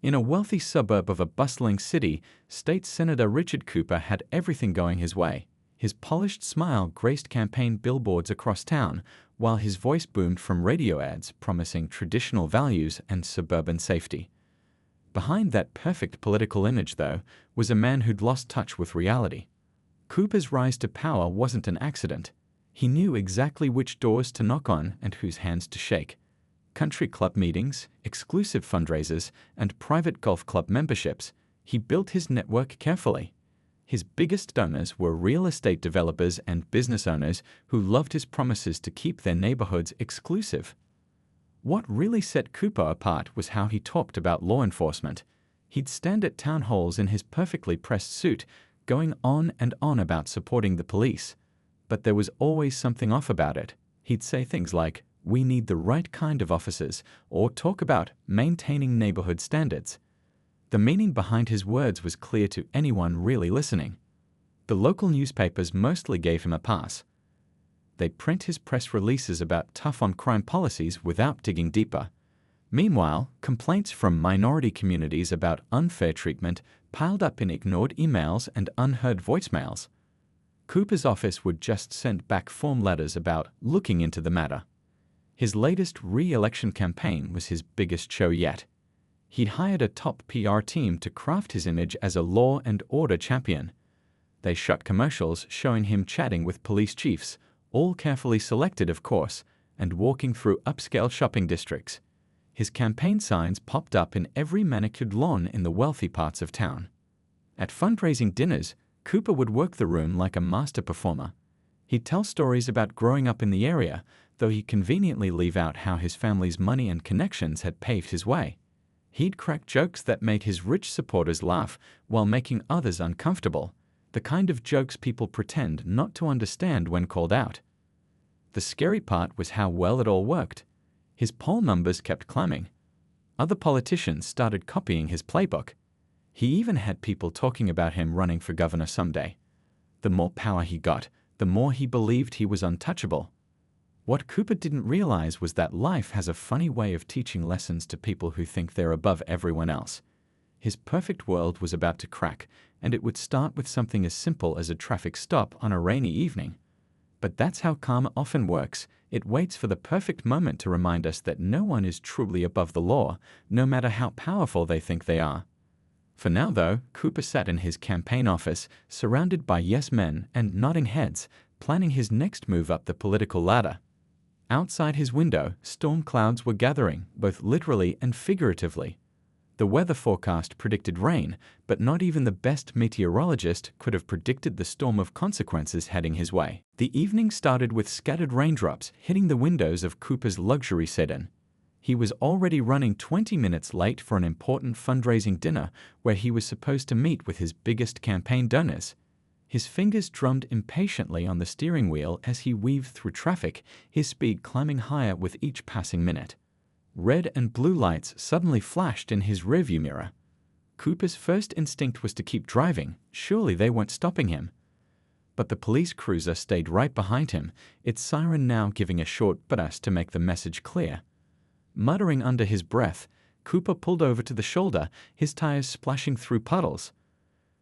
In a wealthy suburb of a bustling city, State Senator Richard Cooper had everything going his way. His polished smile graced campaign billboards across town, while his voice boomed from radio ads promising traditional values and suburban safety. Behind that perfect political image, though, was a man who'd lost touch with reality. Cooper's rise to power wasn't an accident. He knew exactly which doors to knock on and whose hands to shake. Country club meetings, exclusive fundraisers, and private golf club memberships, he built his network carefully. His biggest donors were real estate developers and business owners who loved his promises to keep their neighborhoods exclusive. What really set Cooper apart was how he talked about law enforcement. He'd stand at town halls in his perfectly pressed suit, going on and on about supporting the police. But there was always something off about it. He'd say things like, "We need the right kind of officers," or talk about maintaining neighborhood standards. The meaning behind his words was clear to anyone really listening. The local newspapers mostly gave him a pass. They'd print his press releases about tough-on-crime policies without digging deeper. Meanwhile, complaints from minority communities about unfair treatment piled up in ignored emails and unheard voicemails. Cooper's office would just send back form letters about looking into the matter. His latest re-election campaign was his biggest show yet. He'd hired a top PR team to craft his image as a law and order champion. They shot commercials showing him chatting with police chiefs, all carefully selected, of course, and walking through upscale shopping districts. His campaign signs popped up in every manicured lawn in the wealthy parts of town. At fundraising dinners, Cooper would work the room like a master performer. He'd tell stories about growing up in the area, though he'd conveniently leave out how his family's money and connections had paved his way. He'd crack jokes that made his rich supporters laugh while making others uncomfortable, the kind of jokes people pretend not to understand when called out. The scary part was how well it all worked. His poll numbers kept climbing. Other politicians started copying his playbook. He even had people talking about him running for governor someday. The more power he got, the more he believed he was untouchable. What Cooper didn't realize was that life has a funny way of teaching lessons to people who think they're above everyone else. His perfect world was about to crack, and it would start with something as simple as a traffic stop on a rainy evening. But that's how karma often works. It waits for the perfect moment to remind us that no one is truly above the law, no matter how powerful they think they are. For now, though, Cooper sat in his campaign office, surrounded by yes men and nodding heads, planning his next move up the political ladder. Outside his window, storm clouds were gathering, both literally and figuratively. The weather forecast predicted rain, but not even the best meteorologist could have predicted the storm of consequences heading his way. The evening started with scattered raindrops hitting the windows of Cooper's luxury sedan. He was already running 20 minutes late for an important fundraising dinner where he was supposed to meet with his biggest campaign donors. His fingers drummed impatiently on the steering wheel as he weaved through traffic, his speed climbing higher with each passing minute. Red and blue lights suddenly flashed in his rearview mirror. Cooper's first instinct was to keep driving. Surely they weren't stopping him. But the police cruiser stayed right behind him, its siren now giving a short burst to make the message clear. Muttering under his breath, Cooper pulled over to the shoulder, his tires splashing through puddles.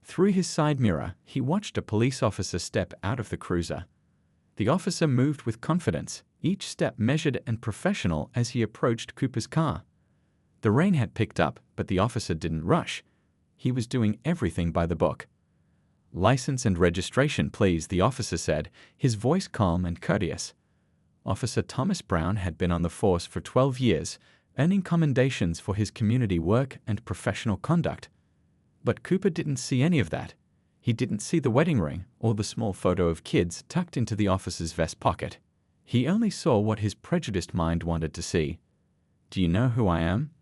Through his side mirror, he watched a police officer step out of the cruiser. The officer moved with confidence, each step measured and professional as he approached Cooper's car. The rain had picked up, but the officer didn't rush. He was doing everything by the book. "License and registration, please," the officer said, his voice calm and courteous. Officer Thomas Brown had been on the force for 12 years, earning commendations for his community work and professional conduct. But Cooper didn't see any of that. He didn't see the wedding ring or the small photo of kids tucked into the officer's vest pocket. He only saw what his prejudiced mind wanted to see. "Do you know who I am?"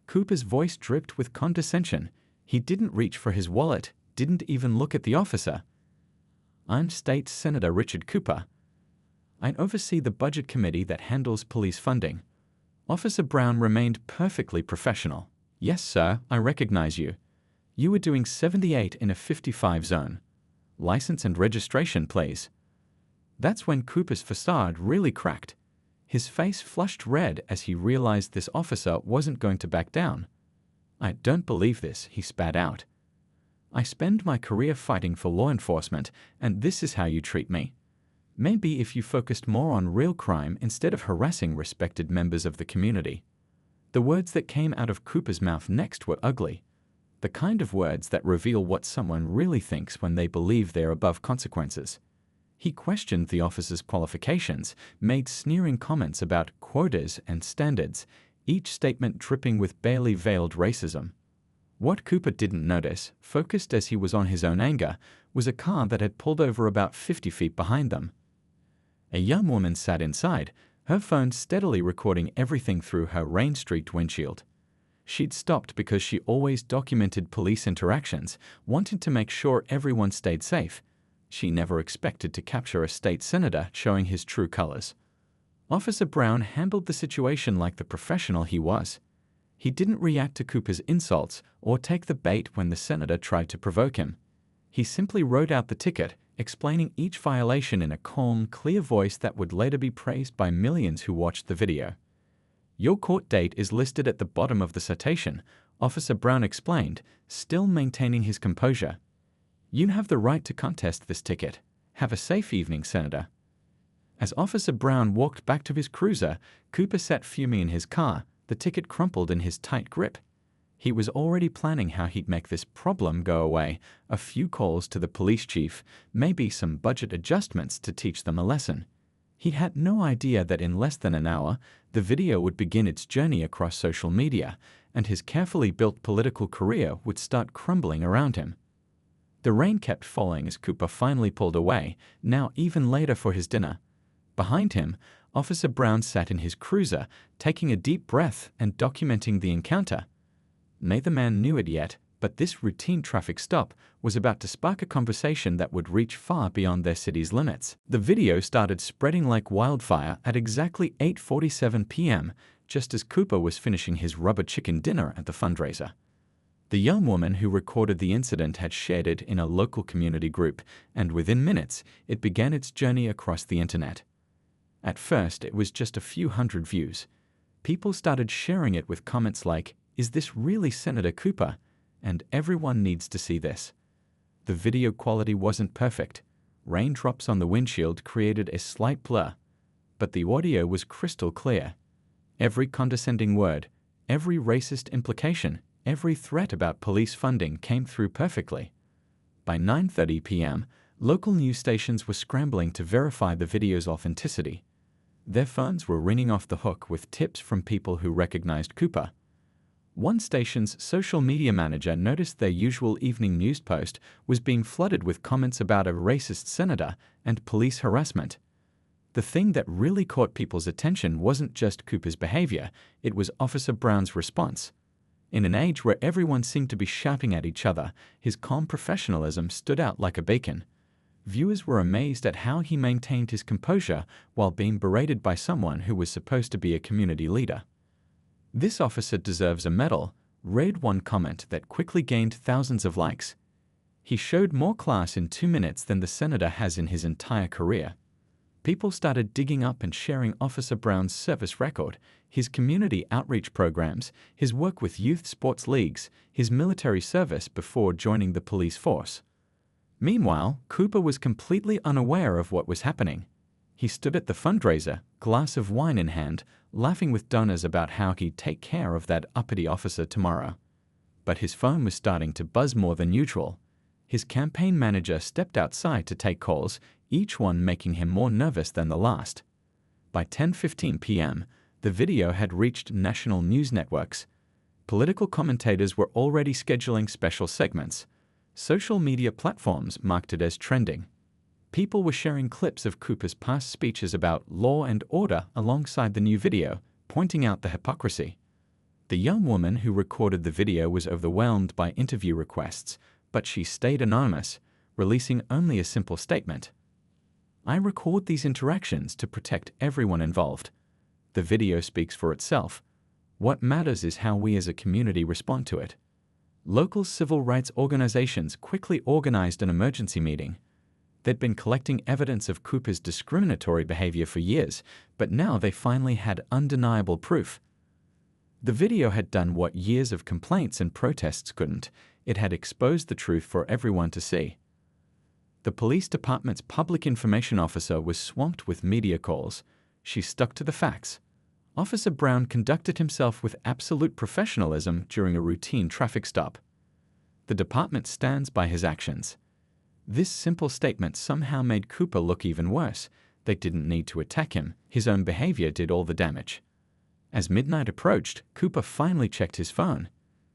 Cooper's voice dripped with condescension. He didn't reach for his wallet, didn't even look at the officer. "I'm State Senator Richard Cooper. I oversee the budget committee that handles police funding." Officer Brown remained perfectly professional. "Yes, sir, I recognize you. You were doing 78 in a 55 zone. License and registration, please." That's when Cooper's facade really cracked. His face flushed red as he realized this officer wasn't going to back down. "I don't believe this," he spat out. "I spend my career fighting for law enforcement, and this is how you treat me. Maybe if you focused more on real crime instead of harassing respected members of the community." The words that came out of Cooper's mouth next were ugly. The kind of words that reveal what someone really thinks when they believe they're above consequences. He questioned the officer's qualifications, made sneering comments about quotas and standards, each statement dripping with barely veiled racism. What Cooper didn't notice, focused as he was on his own anger, was a car that had pulled over about 50 feet behind them. A young woman sat inside, her phone steadily recording everything through her rain-streaked windshield. She'd stopped because she always documented police interactions, wanting to make sure everyone stayed safe. She never expected to capture a state senator showing his true colors. Officer Brown handled the situation like the professional he was. He didn't react to Cooper's insults or take the bait when the senator tried to provoke him. He simply wrote out the ticket, explaining each violation in a calm, clear voice that would later be praised by millions who watched the video. "Your court date is listed at the bottom of the citation," Officer Brown explained, still maintaining his composure. "You have the right to contest this ticket. Have a safe evening, Senator." As Officer Brown walked back to his cruiser, Cooper sat fuming in his car, the ticket crumpled in his tight grip. He was already planning how he'd make this problem go away, a few calls to the police chief, maybe some budget adjustments to teach them a lesson. He had no idea that in less than an hour, the video would begin its journey across social media, and his carefully built political career would start crumbling around him. The rain kept falling as Cooper finally pulled away, now even later for his dinner. Behind him, Officer Brown sat in his cruiser, taking a deep breath and documenting the encounter. Neither man knew it yet, but this routine traffic stop was about to spark a conversation that would reach far beyond their city's limits. The video started spreading like wildfire at exactly 8:47 p.m., just as Cooper was finishing his rubber chicken dinner at the fundraiser. The young woman who recorded the incident had shared it in a local community group, and within minutes, it began its journey across the internet. At first, it was just a few hundred views. People started sharing it with comments like, "Is this really Senator Cooper?" and "Everyone needs to see this." The video quality wasn't perfect. Raindrops on the windshield created a slight blur, but the audio was crystal clear. Every condescending word, every racist implication, every threat about police funding came through perfectly. By 9:30 p.m., local news stations were scrambling to verify the video's authenticity. Their phones were ringing off the hook with tips from people who recognized Cooper. One station's social media manager noticed their usual evening news post was being flooded with comments about a racist senator and police harassment. The thing that really caught people's attention wasn't just Cooper's behavior, it was Officer Brown's response. In an age where everyone seemed to be shouting at each other, his calm professionalism stood out like a beacon. Viewers were amazed at how he maintained his composure while being berated by someone who was supposed to be a community leader. "This officer deserves a medal," read one comment that quickly gained thousands of likes. "He showed more class in 2 minutes than the senator has in his entire career." People started digging up and sharing Officer Brown's service record, his community outreach programs, his work with youth sports leagues, his military service before joining the police force. Meanwhile, Cooper was completely unaware of what was happening. He stood at the fundraiser, glass of wine in hand, laughing with donors about how he'd take care of that uppity officer tomorrow. But his phone was starting to buzz more than usual. His campaign manager stepped outside to take calls, each one making him more nervous than the last. By 10:15 p.m., the video had reached national news networks. Political commentators were already scheduling special segments. Social media platforms marked it as trending. People were sharing clips of Cooper's past speeches about law and order alongside the new video, pointing out the hypocrisy. The young woman who recorded the video was overwhelmed by interview requests, but she stayed anonymous, releasing only a simple statement. "I record these interactions to protect everyone involved." The video speaks for itself. What matters is how we as a community respond to it. Local civil rights organizations quickly organized an emergency meeting. They'd been collecting evidence of Cooper's discriminatory behavior for years, but now they finally had undeniable proof. The video had done what years of complaints and protests couldn't. It had exposed the truth for everyone to see. The police department's public information officer was swamped with media calls. She stuck to the facts. Officer Brown conducted himself with absolute professionalism during a routine traffic stop. The department stands by his actions. This simple statement somehow made Cooper look even worse. They didn't need to attack him. His own behavior did all the damage. As midnight approached, Cooper finally checked his phone.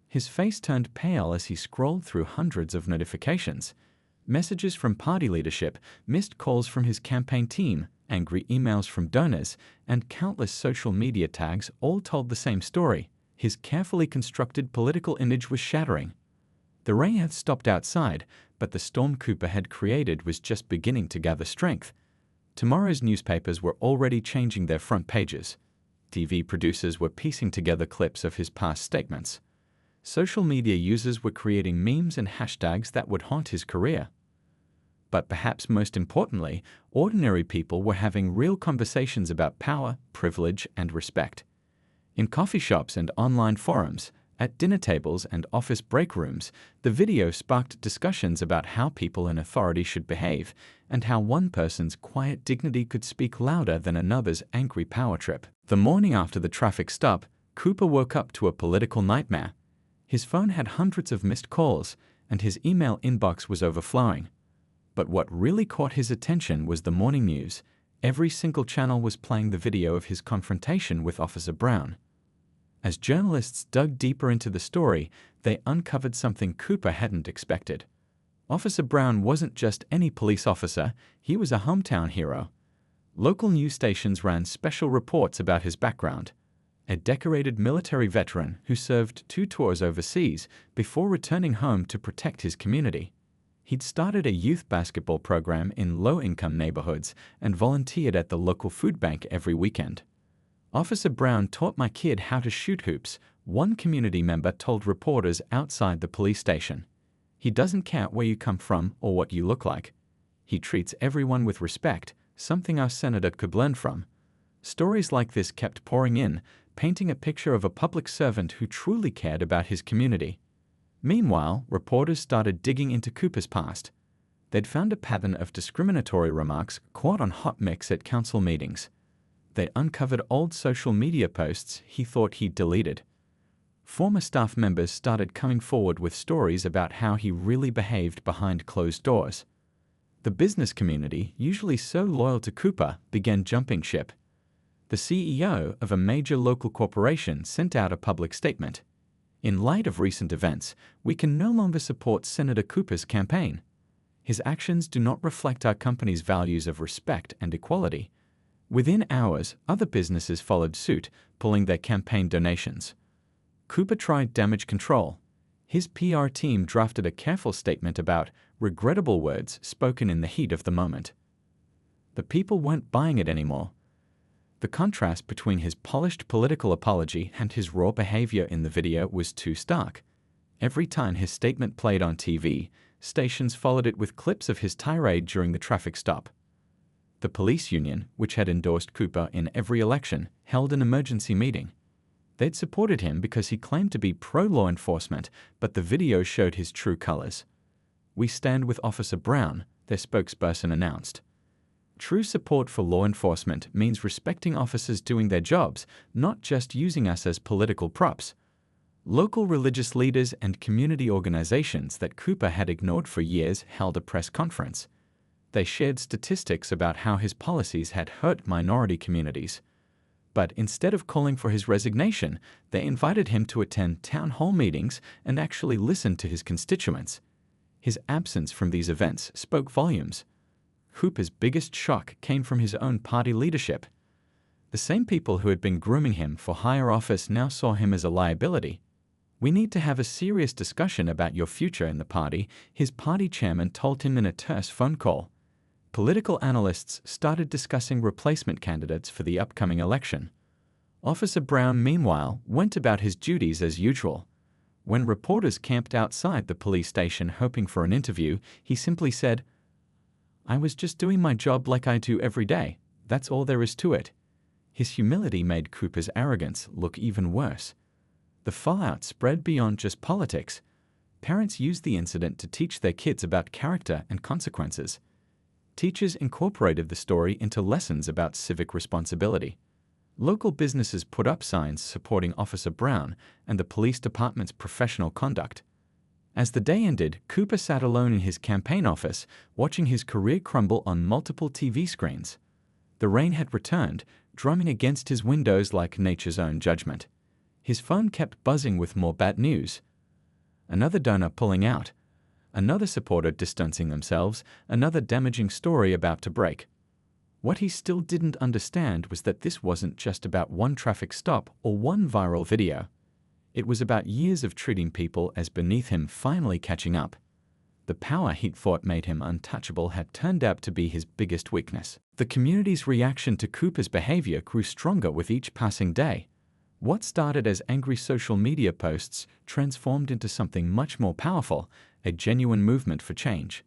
His face turned pale as he scrolled through hundreds of notifications. Messages from party leadership, missed calls from his campaign team, angry emails from donors, and countless social media tags all told the same story. His carefully constructed political image was shattering. The rain had stopped outside, but the storm Cooper had created was just beginning to gather strength. Tomorrow's newspapers were already changing their front pages. TV producers were piecing together clips of his past statements. Social media users were creating memes and hashtags that would haunt his career. But perhaps most importantly, ordinary people were having real conversations about power, privilege, and respect. In coffee shops and online forums, at dinner tables and office break rooms, the video sparked discussions about how people in authority should behave and how one person's quiet dignity could speak louder than another's angry power trip. The morning after the traffic stop, Cooper woke up to a political nightmare. His phone had hundreds of missed calls, and his email inbox was overflowing. But what really caught his attention was the morning news. Every single channel was playing the video of his confrontation with Officer Brown. As journalists dug deeper into the story, they uncovered something Cooper hadn't expected. Officer Brown wasn't just any police officer, he was a hometown hero. Local news stations ran special reports about his background. A decorated military veteran who served 2 tours overseas before returning home to protect his community. He'd started a youth basketball program in low-income neighborhoods and volunteered at the local food bank every weekend. Officer Brown taught my kid how to shoot hoops, one community member told reporters outside the police station. He doesn't care where you come from or what you look like. He treats everyone with respect, something our senator could learn from. Stories like this kept pouring in, painting a picture of a public servant who truly cared about his community. Meanwhile, reporters started digging into Cooper's past. They'd found a pattern of discriminatory remarks caught on hot mics at council meetings. They uncovered old social media posts he thought he'd deleted. Former staff members started coming forward with stories about how he really behaved behind closed doors. The business community, usually so loyal to Cooper, began jumping ship. The CEO of a major local corporation sent out a public statement. In light of recent events, we can no longer support Senator Cooper's campaign. His actions do not reflect our company's values of respect and equality. Within hours, other businesses followed suit, pulling their campaign donations. Cooper tried damage control. His PR team drafted a careful statement about regrettable words spoken in the heat of the moment. The people weren't buying it anymore. The contrast between his polished political apology and his raw behavior in the video was too stark. Every time his statement played on TV, stations followed it with clips of his tirade during the traffic stop. The police union, which had endorsed Cooper in every election, held an emergency meeting. They'd supported him because he claimed to be pro-law enforcement, but the video showed his true colors. "We stand with Officer Brown," their spokesperson announced. True support for law enforcement means respecting officers doing their jobs, not just using us as political props. Local religious leaders and community organizations that Cooper had ignored for years held a press conference. They shared statistics about how his policies had hurt minority communities. But instead of calling for his resignation, they invited him to attend town hall meetings and actually listen to his constituents. His absence from these events spoke volumes. Cooper's biggest shock came from his own party leadership. The same people who had been grooming him for higher office now saw him as a liability. "We need to have a serious discussion about your future in the party," his party chairman told him in a terse phone call. Political analysts started discussing replacement candidates for the upcoming election. Officer Brown, meanwhile, went about his duties as usual. When reporters camped outside the police station hoping for an interview, he simply said, "I was just doing my job like I do every day. That's all there is to it." His humility made Cooper's arrogance look even worse. The fallout spread beyond just politics. Parents used the incident to teach their kids about character and consequences. Teachers incorporated the story into lessons about civic responsibility. Local businesses put up signs supporting Officer Brown and the police department's professional conduct. As the day ended, Cooper sat alone in his campaign office, watching his career crumble on multiple TV screens. The rain had returned, drumming against his windows like nature's own judgment. His phone kept buzzing with more bad news. Another donor pulling out. Another supporter distancing themselves, another damaging story about to break. What he still didn't understand was that this wasn't just about one traffic stop or one viral video. It was about years of treating people as beneath him finally catching up. The power he'd thought made him untouchable had turned out to be his biggest weakness. The community's reaction to Cooper's behavior grew stronger with each passing day. What started as angry social media posts transformed into something much more powerful, a genuine movement for change.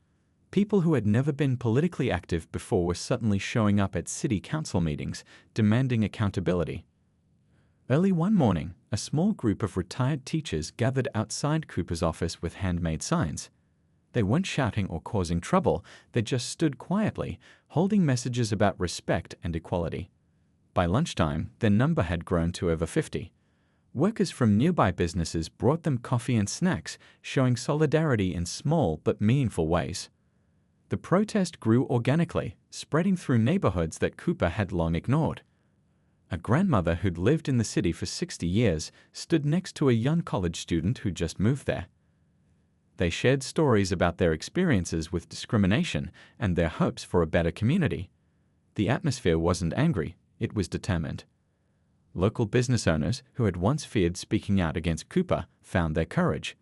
People who had never been politically active before were suddenly showing up at city council meetings, demanding accountability. Early one morning, a small group of retired teachers gathered outside Cooper's office with handmade signs. They weren't shouting or causing trouble, they just stood quietly, holding messages about respect and equality. By lunchtime, their number had grown to over 50. Workers from nearby businesses brought them coffee and snacks, showing solidarity in small but meaningful ways. The protest grew organically, spreading through neighborhoods that Cooper had long ignored. A grandmother who'd lived in the city for 60 years stood next to a young college student who just moved there. They shared stories about their experiences with discrimination and their hopes for a better community. The atmosphere wasn't angry, it was determined. Local business owners who had once feared speaking out against Cooper found their courage.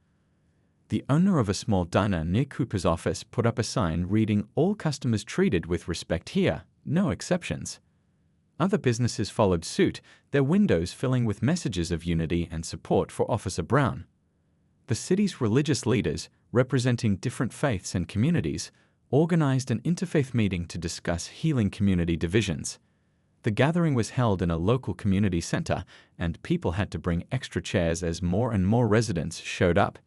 The owner of a small diner near Cooper's office put up a sign reading, "All customers treated with respect here, no exceptions." Other businesses followed suit, their windows filling with messages of unity and support for Officer Brown. The city's religious leaders, representing different faiths and communities, organized an interfaith meeting to discuss healing community divisions. The gathering was held in a local community center, and people had to bring extra chairs as more and more residents showed up.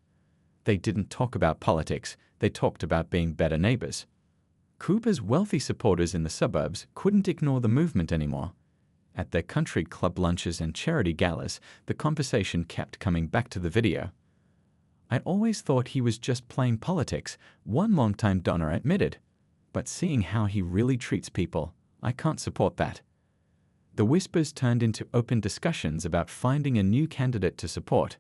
They didn't talk about politics, they talked about being better neighbors. Cooper's wealthy supporters in the suburbs couldn't ignore the movement anymore. At their country club lunches and charity galas, the conversation kept coming back to the video. "I always thought he was just playing politics," one longtime donor admitted. "But seeing how he really treats people, I can't support that." The whispers turned into open discussions about finding a new candidate to support.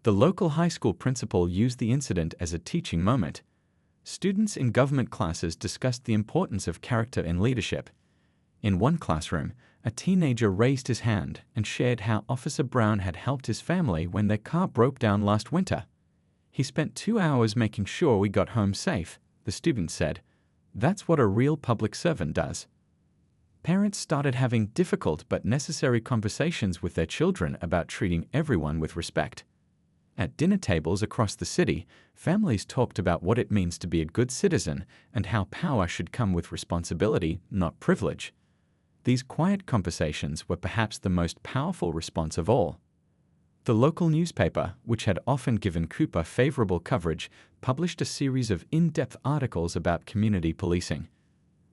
The local high school principal used the incident as a teaching moment. Students in government classes discussed the importance of character and leadership. In one classroom, a teenager raised his hand and shared how Officer Brown had helped his family when their car broke down last winter. "He spent 2 hours making sure we got home safe," the student said. "That's what a real public servant does." Parents started having difficult but necessary conversations with their children about treating everyone with respect. At dinner tables across the city, families talked about what it means to be a good citizen and how power should come with responsibility, not privilege. These quiet conversations were perhaps the most powerful response of all. The local newspaper, which had often given Cooper favorable coverage, published a series of in-depth articles about community policing.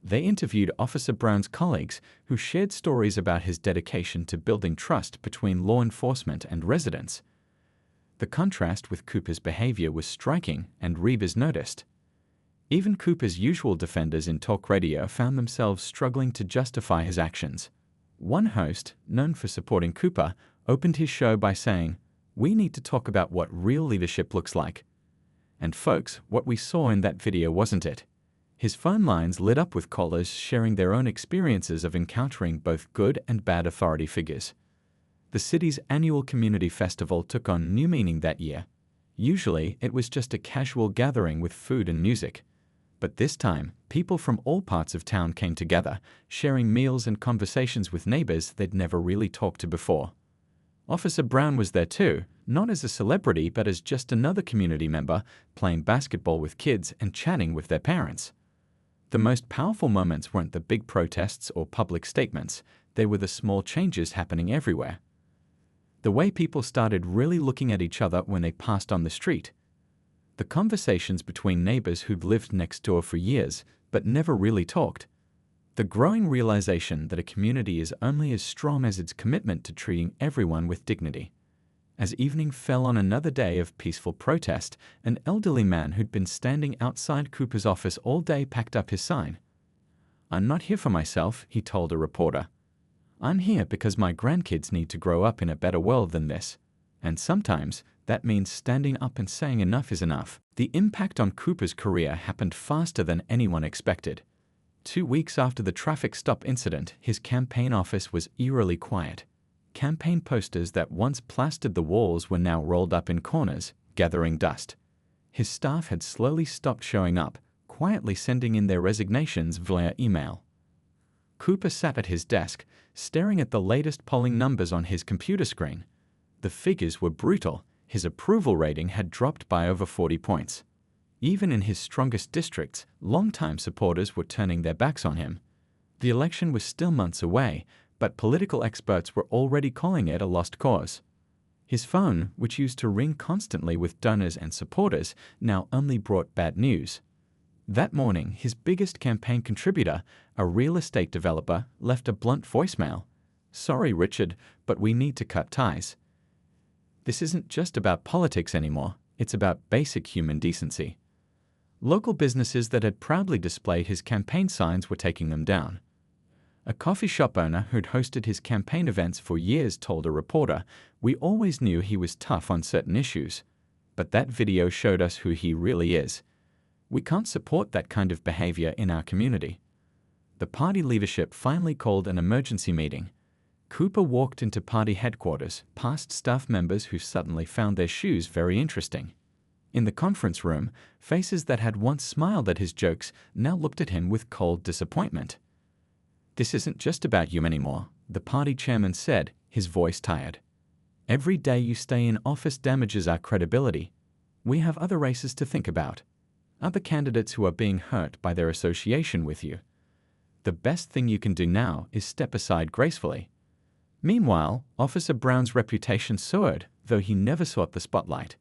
They interviewed Officer Brown's colleagues, who shared stories about his dedication to building trust between law enforcement and residents. The contrast with Cooper's behavior was striking, and readers noticed. Even Cooper's usual defenders in talk radio found themselves struggling to justify his actions. One host, known for supporting Cooper, opened his show by saying, "We need to talk about what real leadership looks like." And folks, what we saw in that video wasn't it. His phone lines lit up with callers sharing their own experiences of encountering both good and bad authority figures. The city's annual community festival took on new meaning that year. Usually, it was just a casual gathering with food and music. But this time, people from all parts of town came together, sharing meals and conversations with neighbors they'd never really talked to before. Officer Brown was there too, not as a celebrity but as just another community member, playing basketball with kids and chatting with their parents. The most powerful moments weren't the big protests or public statements, they were the small changes happening everywhere. The way people started really looking at each other when they passed on the street. The conversations between neighbors who'd lived next door for years but never really talked. The growing realization that a community is only as strong as its commitment to treating everyone with dignity. As evening fell on another day of peaceful protest, an elderly man who'd been standing outside Cooper's office all day packed up his sign. "I'm not here for myself," he told a reporter. "I'm here because my grandkids need to grow up in a better world than this. And sometimes that means standing up and saying enough is enough." The impact on Cooper's career happened faster than anyone expected. 2 weeks after the traffic stop incident, his campaign office was eerily quiet. Campaign posters that once plastered the walls were now rolled up in corners, gathering dust. His staff had slowly stopped showing up, quietly sending in their resignations via email. Cooper sat at his desk, staring at the latest polling numbers on his computer screen. The figures were brutal. His approval rating had dropped by over 40 points. Even in his strongest districts, longtime supporters were turning their backs on him. The election was still months away, but political experts were already calling it a lost cause. His phone, which used to ring constantly with donors and supporters, now only brought bad news. That morning, his biggest campaign contributor, a real estate developer, left a blunt voicemail. "Sorry, Richard, but we need to cut ties. This isn't just about politics anymore, it's about basic human decency." Local businesses that had proudly displayed his campaign signs were taking them down. A coffee shop owner who'd hosted his campaign events for years told a reporter, "We always knew he was tough on certain issues, but that video showed us who he really is. We can't support that kind of behavior in our community." The party leadership finally called an emergency meeting. Cooper walked into party headquarters, past staff members who suddenly found their shoes very interesting. In the conference room, faces that had once smiled at his jokes now looked at him with cold disappointment. "This isn't just about you anymore," the party chairman said, his voice tired. "Every day you stay in office damages our credibility. We have other races to think about. Other candidates who are being hurt by their association with you. The best thing you can do now is step aside gracefully." Meanwhile, Officer Brown's reputation soared, though he never sought the spotlight.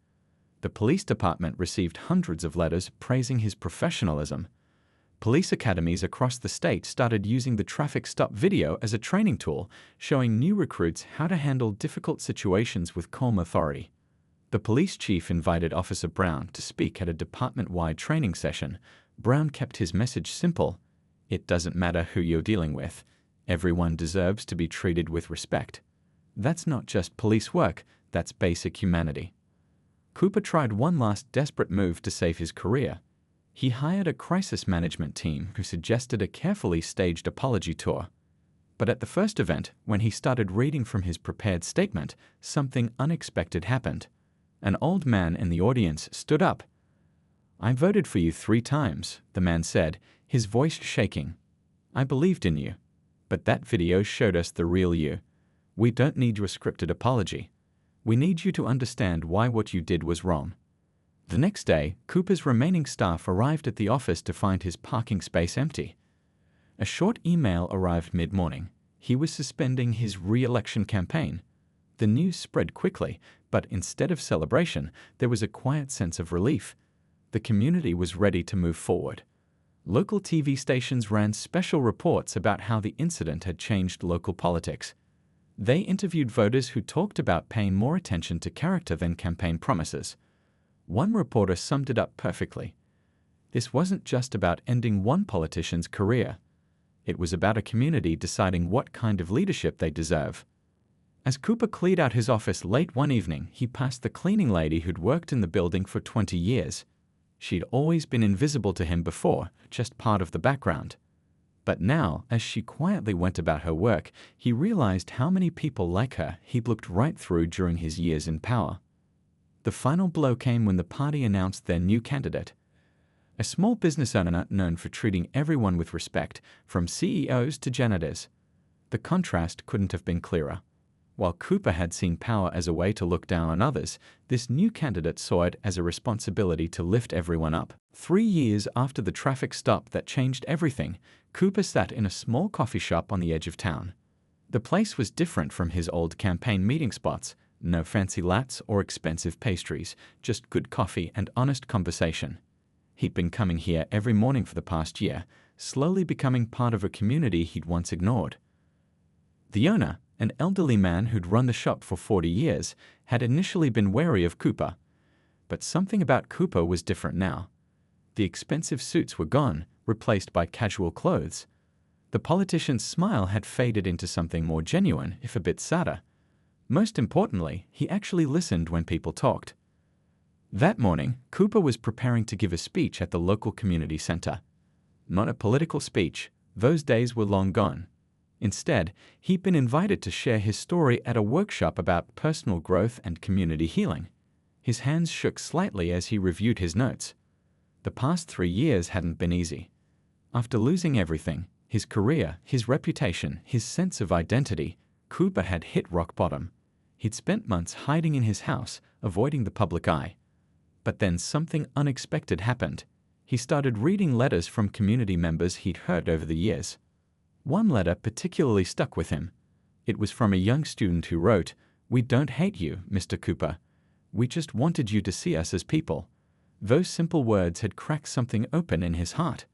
The police department received hundreds of letters praising his professionalism. Police academies across the state started using the traffic stop video as a training tool, showing new recruits how to handle difficult situations with calm authority. The police chief invited Officer Brown to speak at a department-wide training session. Brown kept his message simple. "It doesn't matter who you're dealing with. Everyone deserves to be treated with respect." That's not just police work, that's basic humanity. Cooper tried one last desperate move to save his career. He hired a crisis management team who suggested a carefully staged apology tour. But at the first event, when he started reading from his prepared statement, something unexpected happened. An old man in the audience stood up. "I voted for you 3 times, the man said, his voice shaking. "I believed in you. But that video showed us the real you. We don't need your scripted apology. We need you to understand why what you did was wrong." The next day, Cooper's remaining staff arrived at the office to find his parking space empty. A short email arrived mid-morning. He was suspending his re-election campaign. The news spread quickly, but instead of celebration, there was a quiet sense of relief. The community was ready to move forward. Local TV stations ran special reports about how the incident had changed local politics. They interviewed voters who talked about paying more attention to character than campaign promises. One reporter summed it up perfectly. This wasn't just about ending one politician's career. It was about a community deciding what kind of leadership they deserve. As Cooper cleared out his office late one evening, he passed the cleaning lady who'd worked in the building for 20 years. She'd always been invisible to him before, just part of the background. But now, as she quietly went about her work, he realized how many people like her he'd looked right through during his years in power. The final blow came when the party announced their new candidate. A small business owner known for treating everyone with respect, from CEOs to janitors. The contrast couldn't have been clearer. While Cooper had seen power as a way to look down on others, this new candidate saw it as a responsibility to lift everyone up. 3 years after the traffic stop that changed everything, Cooper sat in a small coffee shop on the edge of town. The place was different from his old campaign meeting spots, No fancy lattes or expensive pastries, just good coffee and honest conversation. He'd been coming here every morning for the past year, slowly becoming part of a community he'd once ignored. The owner, an elderly man who'd run the shop for 40 years, had initially been wary of Cooper. But something about Cooper was different now. The expensive suits were gone, replaced by casual clothes. The politician's smile had faded into something more genuine, if a bit sadder. Most importantly, he actually listened when people talked. That morning, Cooper was preparing to give a speech at the local community center. Not a political speech, those days were long gone. Instead, he'd been invited to share his story at a workshop about personal growth and community healing. His hands shook slightly as he reviewed his notes. The past 3 years hadn't been easy. After losing everything, his career, his reputation, his sense of identity, Cooper had hit rock bottom. He'd spent months hiding in his house, avoiding the public eye. But then something unexpected happened. He started reading letters from community members he'd heard over the years. One letter particularly stuck with him. It was from a young student who wrote, "We don't hate you, Mr. Cooper. We just wanted you to see us as people." Those simple words had cracked something open in his heart.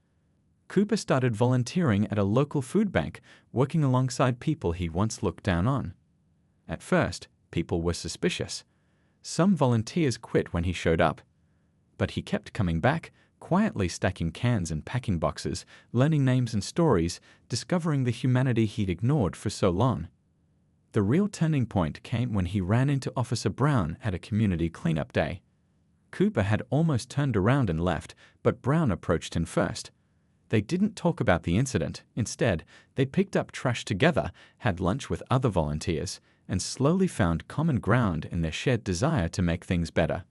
Cooper started volunteering at a local food bank, working alongside people he once looked down on. At first, people were suspicious. Some volunteers quit when he showed up. But he kept coming back, quietly stacking cans and packing boxes, learning names and stories, discovering the humanity he'd ignored for so long. The real turning point came when he ran into Officer Brown at a community cleanup day. Cooper had almost turned around and left, but Brown approached him first. They didn't talk about the incident. Instead, they picked up trash together, had lunch with other volunteers, and slowly found common ground in their shared desire to make things better.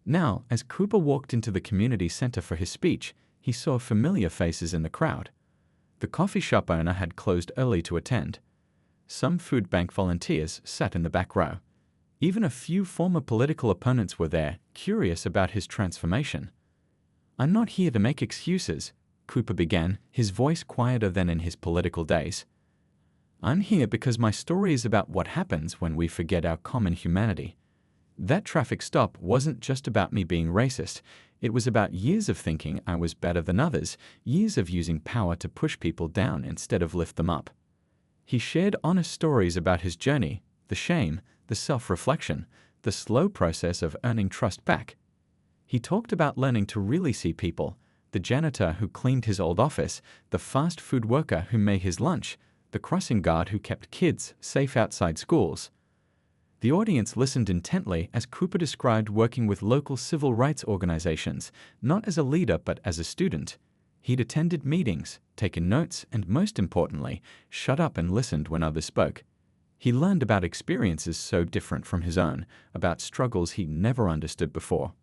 Now, as Cooper walked into the community center for his speech, he saw familiar faces in the crowd. The coffee shop owner had closed early to attend. Some food bank volunteers sat in the back row. Even a few former political opponents were there, curious about his transformation. "I'm not here to make excuses," Cooper began, his voice quieter than in his political days. "I'm here because my story is about what happens when we forget our common humanity. That traffic stop wasn't just about me being racist. It was about years of thinking I was better than others, years of using power to push people down instead of lift them up." He shared honest stories about his journey, the shame, the self-reflection, the slow process of earning trust back. He talked about learning to really see people, the janitor who cleaned his old office, the fast food worker who made his lunch, the crossing guard who kept kids safe outside schools. The audience listened intently as Cooper described working with local civil rights organizations, not as a leader but as a student. He'd attended meetings, taken notes, and most importantly, shut up and listened when others spoke. He learned about experiences so different from his own, about struggles he never understood before.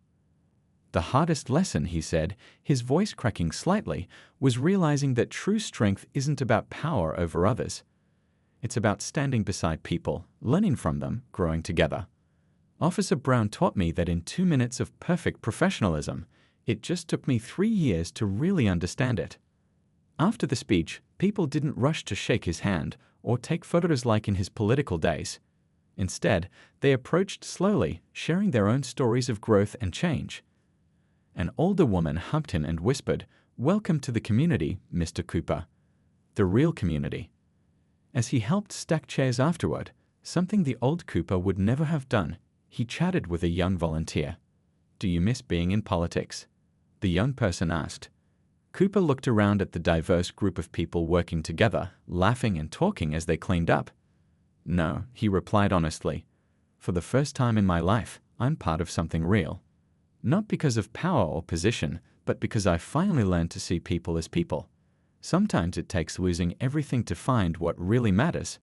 The hardest lesson, he said, his voice cracking slightly, was realizing that true strength isn't about power over others. It's about standing beside people, learning from them, growing together. Officer Brown taught me that in 2 minutes of perfect professionalism, it just took me 3 years to really understand it. After the speech, people didn't rush to shake his hand or take photos like in his political days. Instead, they approached slowly, sharing their own stories of growth and change. An older woman hugged him and whispered, "Welcome to the community, Mr. Cooper." The real community. As he helped stack chairs afterward, something the old Cooper would never have done, he chatted with a young volunteer. "Do you miss being in politics?" The young person asked. Cooper looked around at the diverse group of people working together, laughing and talking as they cleaned up. "No," he replied honestly. "For the first time in my life, I'm part of something real. Not because of power or position, but because I finally learned to see people as people. Sometimes it takes losing everything to find what really matters."